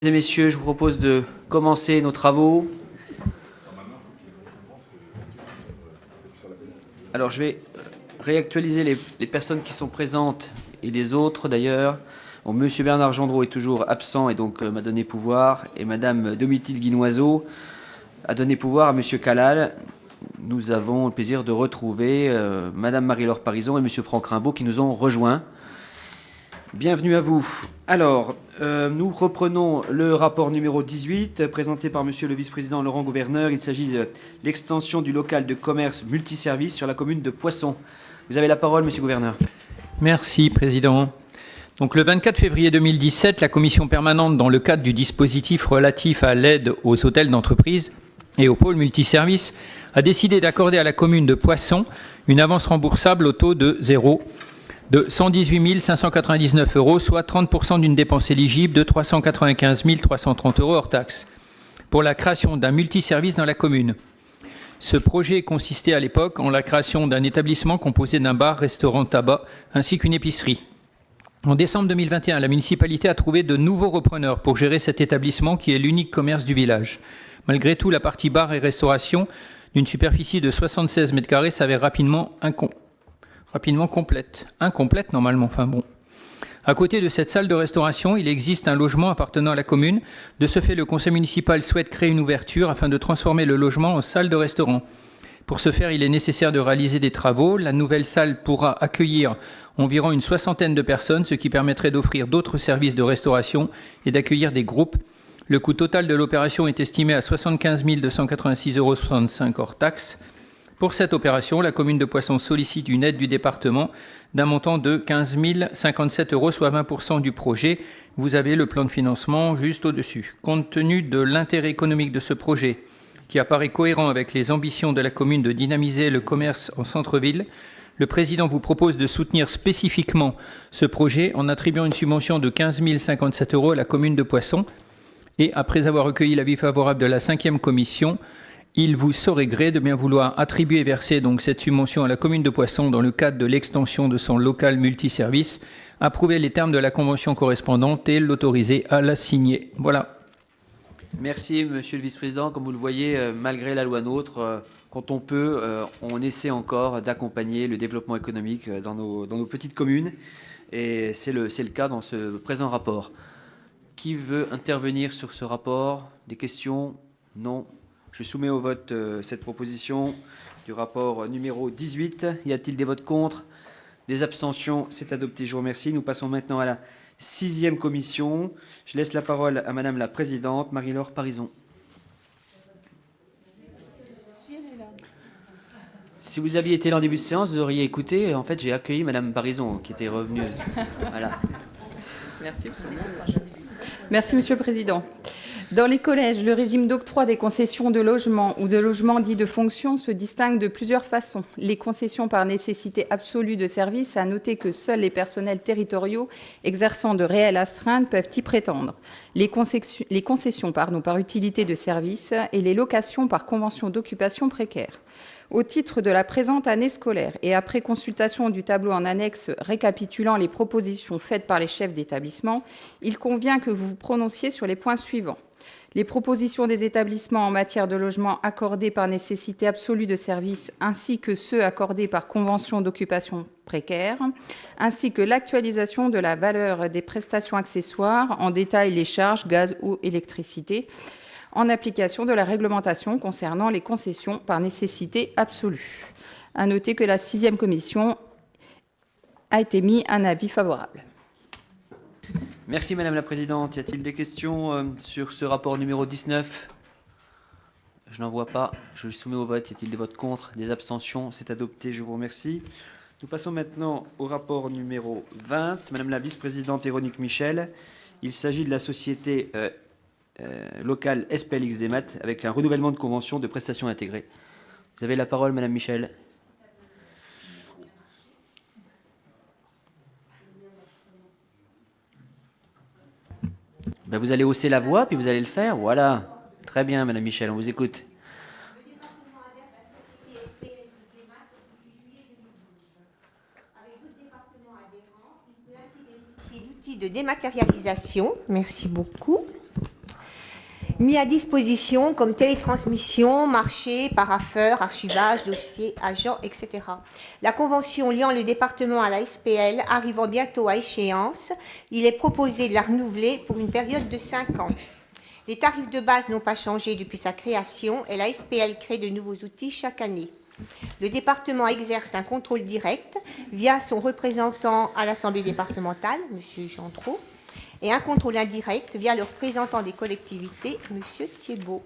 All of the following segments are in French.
Mesdames et messieurs, je vous propose de commencer nos travaux. Alors, je vais réactualiser les personnes qui sont présentes et les autres d'ailleurs. Bon, Monsieur Bernard Gendreau est toujours absent et donc m'a donné pouvoir. Et Madame Domitille Guinoiseau a donné pouvoir à Monsieur Calal. Nous avons le plaisir de retrouver Madame Marie-Laure Parison et Monsieur Franck Rimbaud qui nous ont rejoints. Bienvenue à vous. Alors, nous reprenons le rapport numéro 18, présenté par Monsieur le vice-président Laurent Gouverneur. Il s'agit de l'extension du local de commerce multiservice sur la commune de Poisson. Vous avez la parole, Monsieur Gouverneur. Merci, Président. Donc, le 24 février 2017, la commission permanente, dans le cadre du dispositif relatif à l'aide aux hôtels d'entreprise et aux pôles multiservices, a décidé d'accorder à la commune de Poisson une avance remboursable au taux de 0 de 118 599 €, soit 30% d'une dépense éligible de 395 330 € hors taxes, pour la création d'un multiservice dans la commune. Ce projet consistait à l'époque en la création d'un établissement composé d'un bar, restaurant, tabac, ainsi qu'une épicerie. En décembre 2021, la municipalité a trouvé de nouveaux repreneurs pour gérer cet établissement qui est l'unique commerce du village. Malgré tout, la partie bar et restauration, d'une superficie de 76 m², s'avère rapidement incomplète normalement, enfin bon. À côté de cette salle de restauration, il existe un logement appartenant à la commune. De ce fait, le conseil municipal souhaite créer une ouverture afin de transformer le logement en salle de restaurant. Pour ce faire, il est nécessaire de réaliser des travaux. La nouvelle salle pourra accueillir environ une soixantaine de personnes, ce qui permettrait d'offrir d'autres services de restauration et d'accueillir des groupes. Le coût total de l'opération est estimé à 75 286,65 € hors taxes. Pour cette opération, la commune de Poisson sollicite une aide du département d'un montant de 15 057 €, soit 20% du projet. Vous avez le plan de financement juste au-dessus. Compte tenu de l'intérêt économique de ce projet, qui apparaît cohérent avec les ambitions de la commune de dynamiser le commerce en centre-ville, le président vous propose de soutenir spécifiquement ce projet en attribuant une subvention de 15 057 € à la commune de Poisson. Et après avoir recueilli l'avis favorable de la 5e commission, il vous saurait gré de bien vouloir attribuer et verser donc cette subvention à la commune de Poisson dans le cadre de l'extension de son local multiservice, approuver les termes de la convention correspondante et l'autoriser à la signer. Voilà. Merci, Monsieur le vice-président. Comme vous le voyez, malgré la loi NOTRe, quand on peut, on essaie encore d'accompagner le développement économique dans nos petites communes. Et c'est le cas dans ce présent rapport. Qui veut intervenir sur ce rapport? Des questions? Non. Je soumets au vote cette proposition du rapport numéro 18. Y a-t-il des votes contre? Des abstentions? C'est adopté. Je vous remercie. Nous passons maintenant à la 6e commission. Je laisse la parole à Madame la Présidente, Marie-Laure Parison. Si vous aviez été là en début de séance, vous auriez écouté. En fait, j'ai accueilli Madame Parison qui était revenue. Voilà. Merci, Monsieur le Président. Dans les collèges, le régime d'octroi des concessions de logement ou de logements dits de fonction se distingue de plusieurs façons. Les concessions par nécessité absolue de service, à noter que seuls les personnels territoriaux exerçant de réelles astreintes peuvent y prétendre. Les concessions par utilité de service et les locations par convention d'occupation précaire. Au titre de la présente année scolaire et après consultation du tableau en annexe récapitulant les propositions faites par les chefs d'établissement, il convient que vous vous prononciez sur les points suivants. Les propositions des établissements en matière de logement accordés par nécessité absolue de service, ainsi que ceux accordés par convention d'occupation précaire, ainsi que l'actualisation de la valeur des prestations accessoires, en détail les charges, gaz, eau, électricité, en application de la réglementation concernant les concessions par nécessité absolue. À noter que la 6e commission a été mis un avis favorable. Merci Madame la Présidente. Y a-t-il des questions sur ce rapport numéro 19? Je n'en vois pas. Je le soumets au vote. Y a-t-il des votes contre? Des abstentions? C'est adopté. Je vous remercie. Nous passons maintenant au rapport numéro 20. Madame la vice-présidente Véronique Michel. Il s'agit de la société locale SPLX des Maths avec un renouvellement de convention de prestations intégrées. Vous avez la parole, Madame Michel. Ben vous allez hausser la voix, puis vous allez le faire. Voilà. Très bien, Madame Michel, on vous écoute. C'est l'outil de dématérialisation. Merci beaucoup. mis à disposition comme télétransmission, marché, parapheur, archivage, dossier, agent, etc. La convention liant le département à la SPL arrivant bientôt à échéance, il est proposé de la renouveler pour une période de 5 ans. Les tarifs de base n'ont pas changé depuis sa création et la SPL crée de nouveaux outils chaque année. Le département exerce un contrôle direct via son représentant à l'Assemblée départementale, M. Gendreau, et un contrôle indirect via le représentant des collectivités, M. Thiebaud.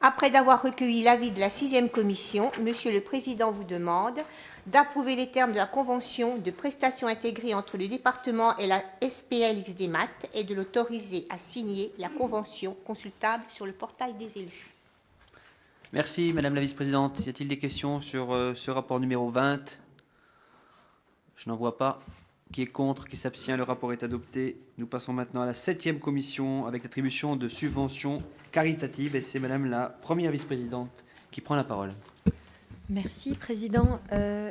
Après d'avoir recueilli l'avis de la 6e commission, Monsieur le Président vous demande d'approuver les termes de la convention de prestation intégrée entre le département et la SPL XDMAT et de l'autoriser à signer la convention consultable sur le portail des élus. Merci, Madame la Vice-Présidente. Y a-t-il des questions sur ce rapport numéro 20 ? Je n'en vois pas. Qui est contre ? Qui s'abstient ? Le rapport est adopté. Nous passons maintenant à la 7e commission avec l'attribution de subventions caritatives. Et c'est Madame la Première Vice-Présidente qui prend la parole. Merci, Président.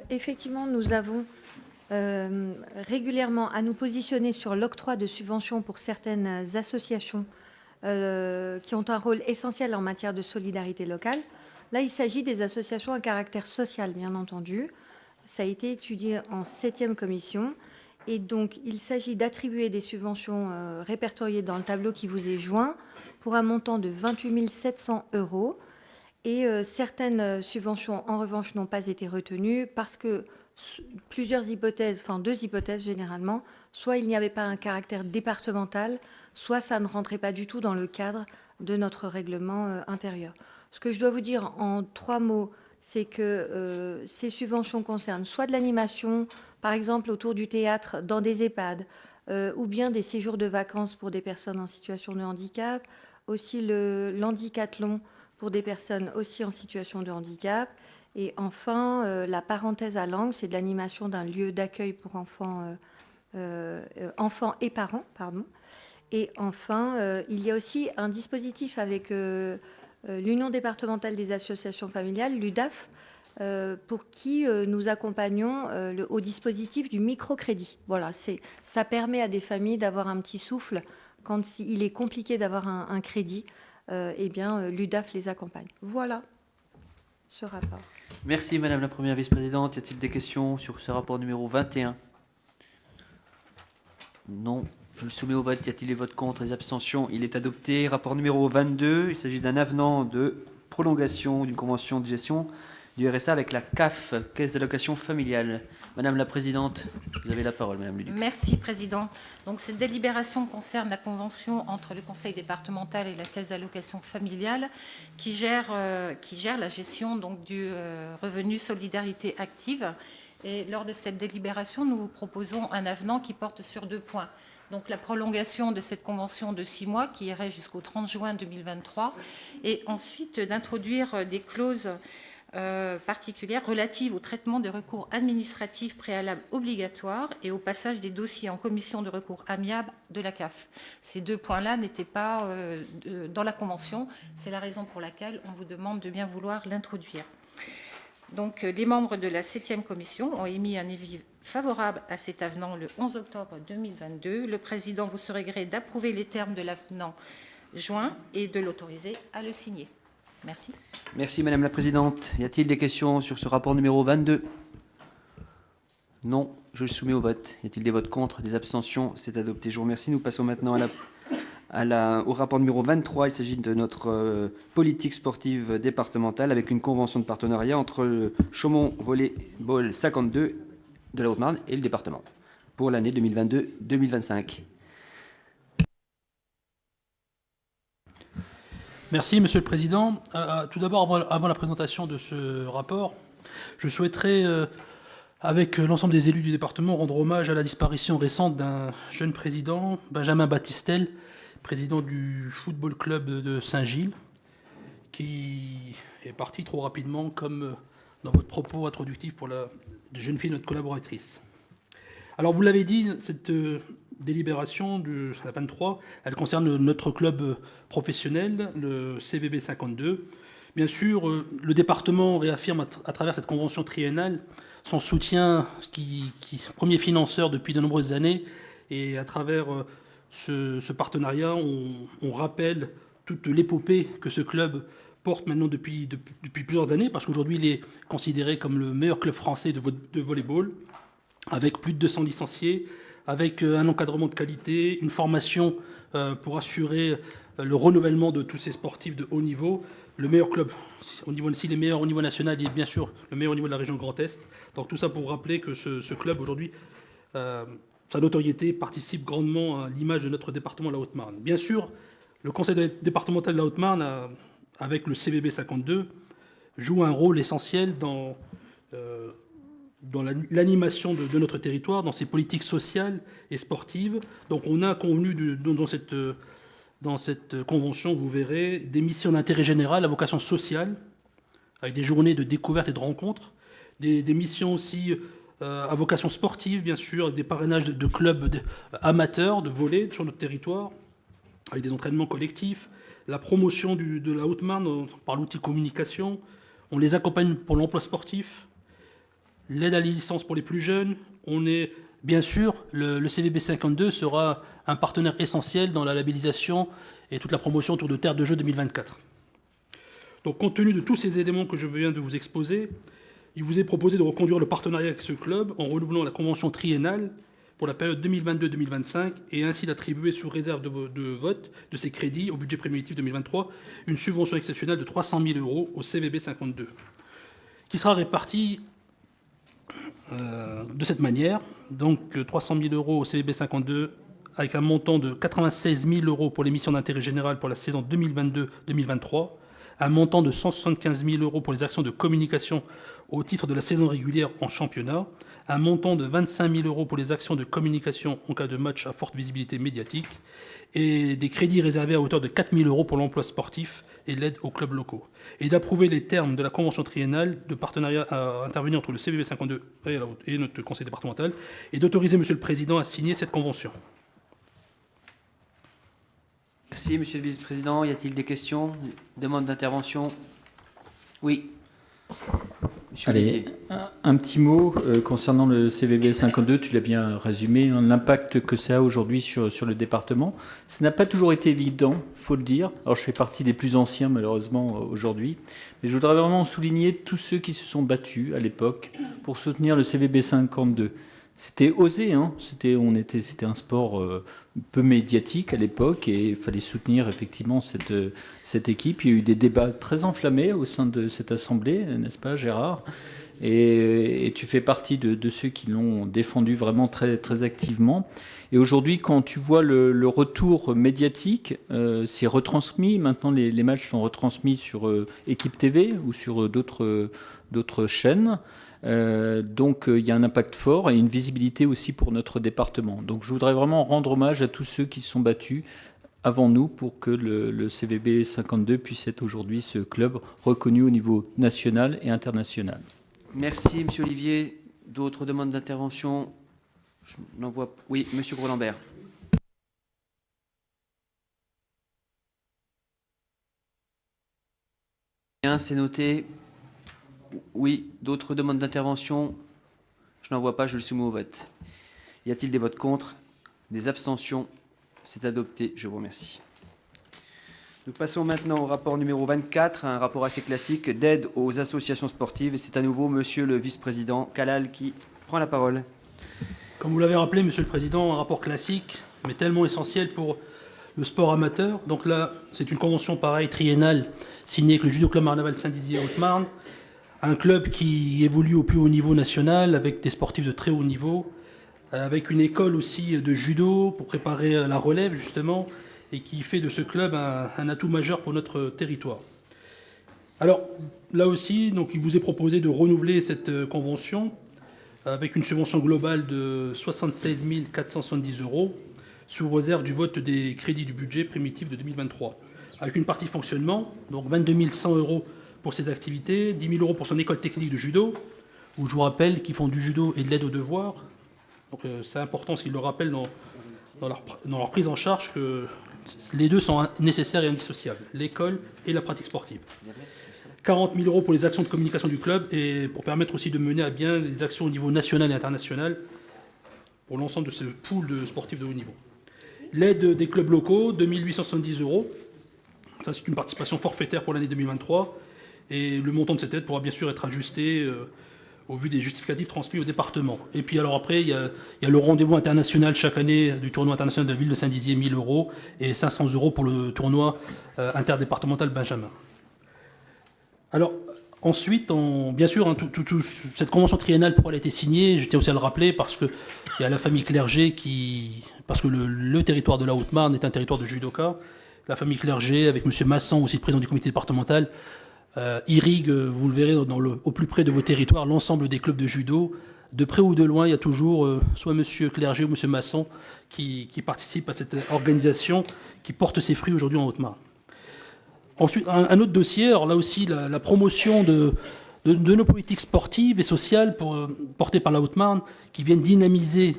Effectivement, nous avons régulièrement à nous positionner sur l'octroi de subventions pour certaines associations qui ont un rôle essentiel en matière de solidarité locale. Là, il s'agit des associations à caractère social, bien entendu. Ça a été étudié en 7e commission. Et donc, il s'agit d'attribuer des subventions répertoriées dans le tableau qui vous est joint pour un montant de 28 700 €. Et certaines subventions, en revanche, n'ont pas été retenues parce que plusieurs hypothèses, enfin 2 hypothèses généralement, soit il n'y avait pas un caractère départemental, soit ça ne rentrait pas du tout dans le cadre de notre règlement intérieur. Ce que je dois vous dire en 3 mots, c'est que ces subventions concernent soit de l'animation, par exemple autour du théâtre dans des EHPAD, ou bien des séjours de vacances pour des personnes en situation de handicap, aussi l'handicathlon pour des personnes aussi en situation de handicap. Et enfin, la parenthèse à langue, c'est de l'animation d'un lieu d'accueil pour enfants et parents. Pardon. Et enfin, il y a aussi un dispositif avec l'Union départementale des associations familiales, l'UDAF, pour qui nous accompagnons au dispositif du microcrédit. Voilà, ça permet à des familles d'avoir un petit souffle quand il est compliqué d'avoir un crédit. Eh bien, l'UDAF les accompagne. Voilà ce rapport. Merci, Madame la Première Vice-Présidente. Y a-t-il des questions sur ce rapport numéro 21 ? Non. Je le soumets au vote. Y a-t-il des votes contre, des abstentions ? Il est adopté. Rapport numéro 22. Il s'agit d'un avenant de prolongation d'une convention de gestion du RSA avec la CAF, Caisse d'allocation familiale. Madame la Présidente, vous avez la parole, Madame Luduc. Merci, Président. Donc, cette délibération concerne la convention entre le Conseil départemental et la Caisse d'allocation familiale qui gère la gestion donc, du revenu solidarité active. Et lors de cette délibération, nous vous proposons un avenant qui porte sur 2 points. Donc la prolongation de cette convention de 6 mois qui irait jusqu'au 30 juin 2023 et ensuite d'introduire des clauses particulières relatives au traitement des recours administratifs préalables obligatoires et au passage des dossiers en commission de recours amiable de la CAF. Ces 2 points-là n'étaient pas dans la convention. C'est la raison pour laquelle on vous demande de bien vouloir l'introduire. Donc, les membres de la 7e commission ont émis un avis favorable à cet avenant le 11 octobre 2022. Le Président vous serait gré d'approuver les termes de l'avenant joint et de l'autoriser à le signer. Merci. Merci, Madame la Présidente. Y a-t-il des questions sur ce rapport numéro 22 ? Non, je le soumets au vote. Y a-t-il des votes contre, des abstentions ? C'est adopté. Je vous remercie. Nous passons maintenant au rapport numéro 23. Il s'agit de notre politique sportive départementale avec une convention de partenariat entre le Chaumont Volleyball 52 de la Haute-Marne et le département pour l'année 2022-2025. Merci, Monsieur le Président. Tout d'abord, avant la présentation de ce rapport, je souhaiterais, avec l'ensemble des élus du département, rendre hommage à la disparition récente d'un jeune président, Benjamin Battistel, président du Football Club de Saint-Gilles, qui est parti trop rapidement, comme dans votre propos introductif pour la jeune fille, notre collaboratrice. Alors, vous l'avez dit, cette délibération de la 23, elle concerne notre club professionnel, le CVB 52. Bien sûr, le département réaffirme à travers cette convention triennale son soutien, qui premier financeur depuis de nombreuses années, et à travers ce partenariat, on rappelle toute l'épopée que ce club porte maintenant depuis plusieurs années, parce qu'aujourd'hui, il est considéré comme le meilleur club français de volleyball, avec plus de 200 licenciés, avec un encadrement de qualité, une formation pour assurer le renouvellement de tous ces sportifs de haut niveau. Le meilleur club, s'il est meilleur au niveau national, il est bien sûr le meilleur au niveau de la région Grand Est. Donc tout ça pour rappeler que ce club, aujourd'hui, sa notoriété participe grandement à l'image de notre département de la Haute-Marne. Bien sûr, le conseil départemental de la Haute-Marne, avec le CVB 52, joue un rôle essentiel dans l'animation de notre territoire, dans ses politiques sociales et sportives. Donc on a convenu dans cette convention, vous verrez, des missions d'intérêt général à vocation sociale, avec des journées de découverte et de rencontres, des missions aussi à vocation sportive, bien sûr, avec des parrainages de clubs amateurs de volley sur notre territoire, avec des entraînements collectifs, la promotion de la Haute-Marne par l'outil communication, on les accompagne pour l'emploi sportif, l'aide à la licence pour les plus jeunes. On est, bien sûr, le CVB 52 sera un partenaire essentiel dans la labellisation et toute la promotion autour de Terre de Jeux 2024. Donc, compte tenu de tous ces éléments que je viens de vous exposer, il vous est proposé de reconduire le partenariat avec ce club en renouvelant la convention triennale pour la période 2022-2025 et ainsi d'attribuer sous réserve de vote de ces crédits au budget primitif 2023 une subvention exceptionnelle de 300 000 € au CVB 52, qui sera répartie de cette manière. Donc 300 000 € au CVB 52 avec un montant de 96 000 € pour les missions d'intérêt général pour la saison 2022-2023, un montant de 175 000 € pour les actions de communication au titre de la saison régulière en championnat, un montant de 25 000 € pour les actions de communication en cas de match à forte visibilité médiatique, et des crédits réservés à hauteur de 4 000 € pour l'emploi sportif et l'aide aux clubs locaux, et d'approuver les termes de la convention triennale de partenariat à intervenir entre le CVB 52 et notre conseil départemental, et d'autoriser Monsieur le Président à signer cette convention. Merci, Monsieur le Vice-président. Y a-t-il des questions? Demande d'intervention? Oui. Monsieur Allez, Olivier. un petit mot concernant le CVB 52, tu l'as bien résumé, hein, l'impact que ça a aujourd'hui sur le département. Ça n'a pas toujours été évident, faut le dire. Alors je fais partie des plus anciens malheureusement aujourd'hui, mais je voudrais vraiment souligner tous ceux qui se sont battus à l'époque pour soutenir le CVB 52. C'était osé, hein. C'était un sport peu médiatique à l'époque et il fallait soutenir effectivement cette équipe. Il y a eu des débats très enflammés au sein de cette assemblée, n'est-ce pas Gérard? Et tu fais partie de ceux qui l'ont défendu vraiment très, très activement. Et aujourd'hui, quand tu vois le retour médiatique, c'est retransmis. Maintenant, les matchs sont retransmis sur Équipe TV ou sur d'autres chaînes. Donc il y a un impact fort et une visibilité aussi pour notre département. Donc je voudrais vraiment rendre hommage à tous ceux qui se sont battus avant nous pour que le CVB 52 puisse être aujourd'hui ce club reconnu au niveau national et international. Merci, Monsieur Olivier. D'autres demandes d'intervention? Je n'en vois. Oui, Monsieur Gros-Lambert. Bien, c'est noté. Oui, d'autres demandes d'intervention? Je n'en vois pas, je le soumets au vote. Y a-t-il des votes contre? Des abstentions? C'est adopté, je vous remercie. Nous passons maintenant au rapport numéro 24, un rapport assez classique d'aide aux associations sportives. Et c'est à nouveau Monsieur le Vice-président Kalal qui prend la parole. Comme vous l'avez rappelé, Monsieur le Président, un rapport classique, mais tellement essentiel pour le sport amateur. Donc là, c'est une convention pareille, triennale, signée avec le Judo Club Marnaval Saint-Dizier Haute-Marne, un club qui évolue au plus haut niveau national, avec des sportifs de très haut niveau, avec une école aussi de judo pour préparer la relève, justement, et qui fait de ce club un atout majeur pour notre territoire. Alors, là aussi, donc, il vous est proposé de renouveler cette convention avec une subvention globale de 76 470 €, sous réserve du vote des crédits du budget primitif de 2023, avec une partie fonctionnement, donc 22 100 € pour ses activités, 10 000 € pour son école technique de judo, où je vous rappelle qu'ils font du judo et de l'aide aux devoirs. Donc c'est important qu'ils le rappellent dans leur prise en charge, que les deux sont nécessaires et indissociables, l'école et la pratique sportive. 40 000 € pour les actions de communication du club et pour permettre aussi de mener à bien les actions au niveau national et international pour l'ensemble de ce pool de sportifs de haut niveau. L'aide des clubs locaux, 2 870 €, Ça, c'est une participation forfaitaire pour l'année 2023. Et le montant de cette aide pourra bien sûr être ajusté au vu des justificatifs transmis au département. Et puis alors après, il y a le rendez-vous international chaque année du tournoi international de la ville de Saint-Dizier, 1 000 € et 500 € pour le tournoi interdépartemental Benjamin. Alors ensuite, bien sûr, cette convention triennale, pourquoi elle a été signée, je tiens aussi à le rappeler, parce qu'il y a la famille Clerget parce que le territoire de la Haute-Marne est un territoire de judoka. La famille Clerget, avec M. Masson, aussi président du comité départemental, irrigue, vous le verrez, au plus près de vos territoires, l'ensemble des clubs de judo. De près ou de loin, il y a toujours soit M. Clerget ou M. Masson qui participent à cette organisation qui porte ses fruits aujourd'hui en Haute-Marne. Ensuite, un autre dossier, alors là aussi, la promotion de nos politiques sportives et sociales portées par la Haute-Marne, qui viennent dynamiser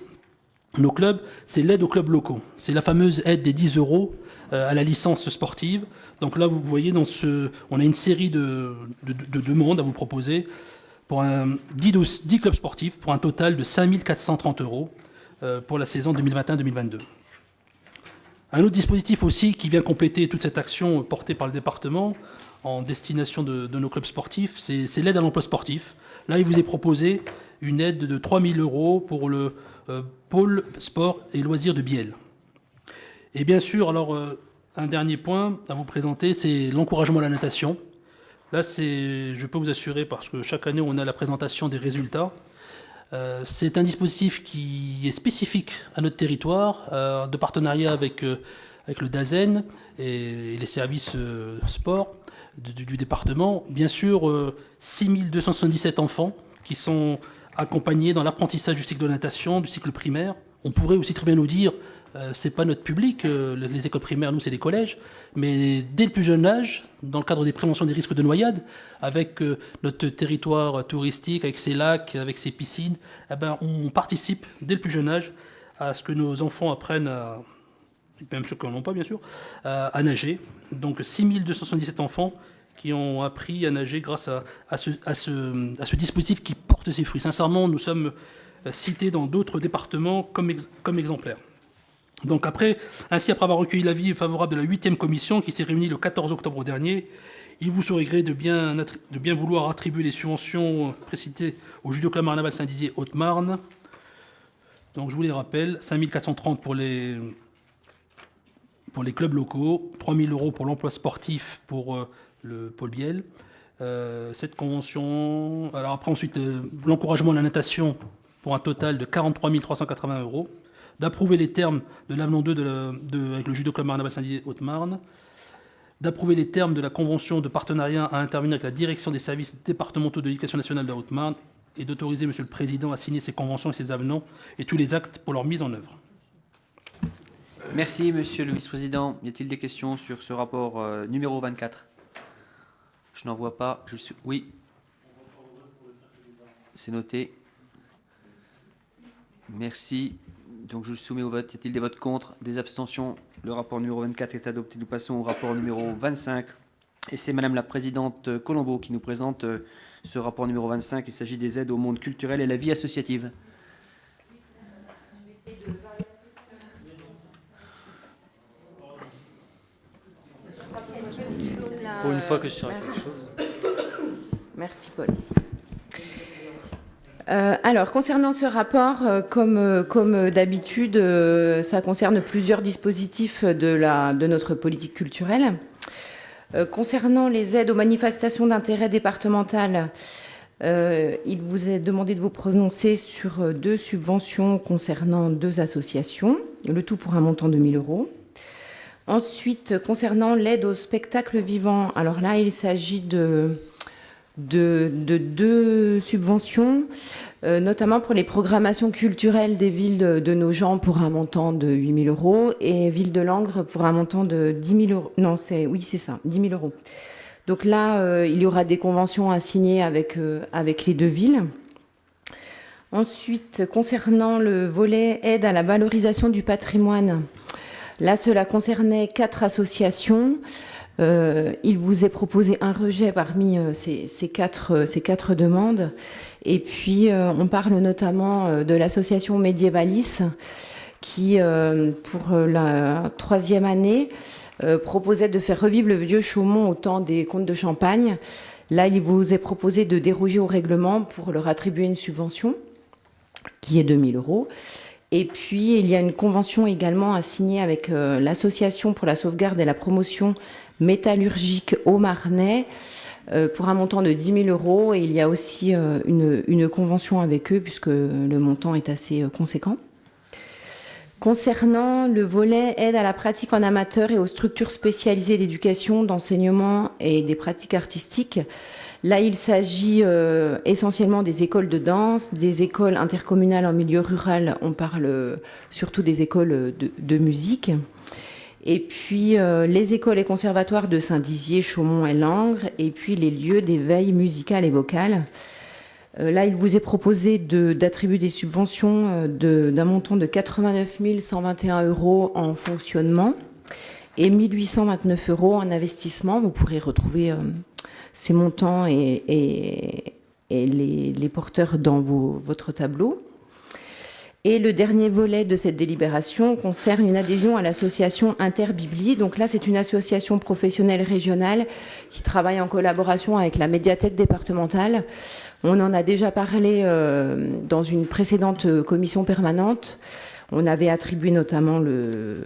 nos clubs, c'est l'aide aux clubs locaux. C'est la fameuse aide des 10 € à la licence sportive. Donc là, vous voyez, on a une série de demandes à vous proposer pour 10 clubs sportifs, pour un total de 5 430 € pour la saison 2021-2022. Un autre dispositif aussi qui vient compléter toute cette action portée par le département en destination de nos clubs sportifs, c'est l'aide à l'emploi sportif. Là, il vous est proposé une aide de 3 000 € pour le pôle sport et loisirs de Biel. Et bien sûr, alors, un dernier point à vous présenter, c'est l'encouragement à la natation. Là, je peux vous assurer, parce que chaque année, on a la présentation des résultats. C'est un dispositif qui est spécifique à notre territoire, de partenariat avec le DAZEN et les services sport du département. Bien sûr, 6 277 enfants qui sont accompagnés dans l'apprentissage du cycle de natation, du cycle primaire. On pourrait aussi très bien nous dire, c'est pas notre public, les écoles primaires, nous, c'est les collèges, mais dès le plus jeune âge, dans le cadre des préventions des risques de noyade, avec notre territoire touristique, avec ses lacs, avec ses piscines, on participe dès le plus jeune âge à ce que nos enfants apprennent, même ceux qui n'en ont pas bien sûr, à nager. Donc 6 277 enfants qui ont appris à nager grâce à ce dispositif qui porte ses fruits. Sincèrement, nous sommes cités dans d'autres départements comme exemplaires. Donc après avoir recueilli l'avis favorable de la 8e commission qui s'est réunie le 14 octobre dernier, il vous serait gré de bien vouloir attribuer les subventions précitées au Judo Club Marne-Naval Saint-Dizier Haute-Marne. Donc je vous les rappelle, 5 430 pour les clubs locaux, 3 000 € pour l'emploi sportif pour le pôle Biel. Cette convention, alors après ensuite l'encouragement à la natation pour un total de 43 380 €. D'approuver les termes de l'avenant 2 avec le Judo Club Marne-Naval Saint-Dizier Haute-Marne, d'approuver les termes de la convention de partenariat à intervenir avec la direction des services départementaux de l'éducation nationale de la Haute-Marne et d'autoriser Monsieur le Président à signer ces conventions et ces avenants et tous les actes pour leur mise en œuvre. Merci, Monsieur le Vice-président. Y a-t-il des questions sur ce rapport numéro 24 ? Je n'en vois pas. Oui. C'est noté. Merci. Donc je le soumets au vote. Y a-t-il des votes contre, des abstentions? Le rapport numéro 24 est adopté. Nous passons au rapport numéro 25. Et c'est Madame la Présidente Colombo qui nous présente ce rapport numéro 25. Il s'agit des aides au monde culturel et à la vie associative. Pour une fois que je serai quelque chose. Merci Paul. Alors, concernant ce rapport, comme d'habitude, ça concerne plusieurs dispositifs de notre politique culturelle. Concernant les aides aux manifestations d'intérêt départemental, il vous est demandé de vous prononcer sur 2 subventions concernant 2 associations, le tout pour un montant de 1 000 €. Ensuite, concernant l'aide au spectacle vivant, alors là, il s'agit de 2 subventions, notamment pour les programmations culturelles des villes de Nogent pour un montant de 8 000 € et Ville de Langres pour un montant de 10 000 €. Non, c'est ça, 10 000 €. Donc là, il y aura des conventions à signer avec les 2 villes. Ensuite, concernant le volet aide à la valorisation du patrimoine, là, cela concernait 4 associations. Il vous est proposé un rejet parmi ces quatre demandes. Et puis, on parle notamment de l'association Médiévalis qui, pour la 3e année, proposait de faire revivre le vieux Chaumont au temps des comtes de Champagne. Là, il vous est proposé de déroger au règlement pour leur attribuer une subvention qui est de 1 000 €. Et puis, il y a une convention également à signer avec l'Association pour la sauvegarde et la promotion métallurgique Haut-Marnais pour un montant de 10 000 €. Et il y a aussi une convention avec eux puisque le montant est assez conséquent. Concernant le volet aide à la pratique en amateur et aux structures spécialisées d'éducation, d'enseignement et des pratiques artistiques, là il s'agit essentiellement des écoles de danse, des écoles intercommunales en milieu rural, on parle surtout des écoles de musique, et puis les écoles et conservatoires de Saint-Dizier, Chaumont et Langres, et puis les lieux d'éveil musical et vocal. Là, il vous est proposé d'attribuer des subventions d'un montant de 89 121 € en fonctionnement et 1 829 € en investissement. Vous pourrez retrouver ces montants et les porteurs dans votre tableau. Et le dernier volet de cette délibération concerne une adhésion à l'association Interbibli. Donc là, c'est une association professionnelle régionale qui travaille en collaboration avec la médiathèque départementale. On en a déjà parlé dans une précédente commission permanente. On avait attribué notamment le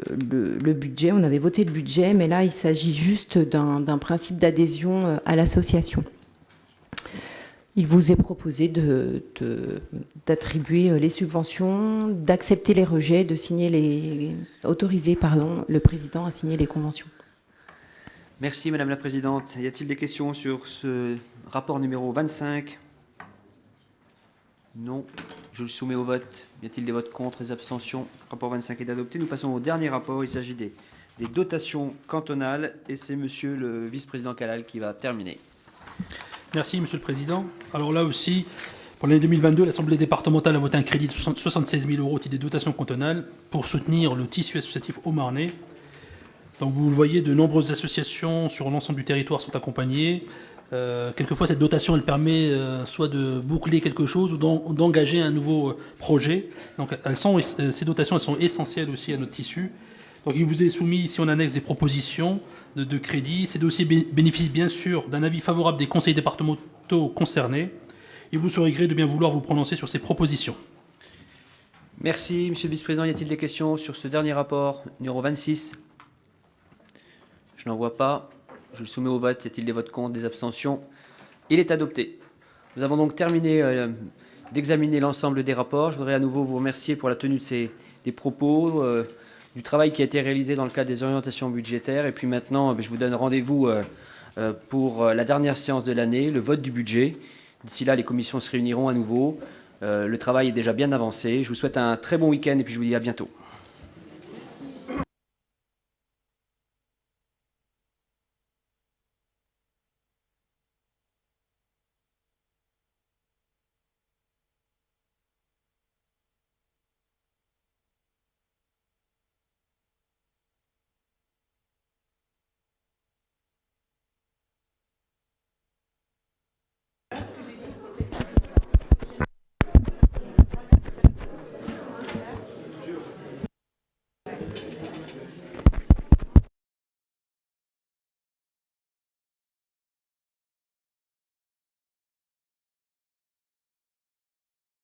budget, on avait voté le budget, mais là, il s'agit juste d'un principe d'adhésion à l'association. Il vous est proposé d'attribuer les subventions, d'accepter les rejets, autoriser le président à signer les conventions. Merci Madame la Présidente. Y a-t-il des questions sur ce rapport numéro 25 ? Non. Je le soumets au vote. Y a-t-il des votes contre, des abstentions ? Rapport 25 est adopté. Nous passons au dernier rapport. Il s'agit des dotations cantonales et c'est Monsieur le vice-président Calal qui va terminer. Merci, Monsieur le Président. Alors là aussi, pour l'année 2022, l'Assemblée départementale a voté un crédit de 76 000 € au titre des dotations cantonales pour soutenir le tissu associatif haut-marnais. Donc vous le voyez, de nombreuses associations sur l'ensemble du territoire sont accompagnées. Quelquefois, cette dotation, elle permet soit de boucler quelque chose ou d'engager un nouveau projet. Donc ces dotations, elles sont essentielles aussi à notre tissu. Donc il vous est soumis ici en annexe des propositions de crédit. Ces dossiers bénéficient bien sûr d'un avis favorable des conseils départementaux concernés. Il vous serait gré de bien vouloir vous prononcer sur ces propositions. Merci, Monsieur le Vice-président. Y a-t-il des questions sur ce dernier rapport, numéro 26 ? Je n'en vois pas. Je le soumets au vote. Y a-t-il des votes contre, des abstentions ? Il est adopté. Nous avons donc terminé d'examiner l'ensemble des rapports. Je voudrais à nouveau vous remercier pour la tenue des propos, du travail qui a été réalisé dans le cadre des orientations budgétaires. Et puis maintenant, je vous donne rendez-vous pour la dernière séance de l'année, le vote du budget. D'ici là, les commissions se réuniront à nouveau. Le travail est déjà bien avancé. Je vous souhaite un très bon week-end et puis je vous dis à bientôt.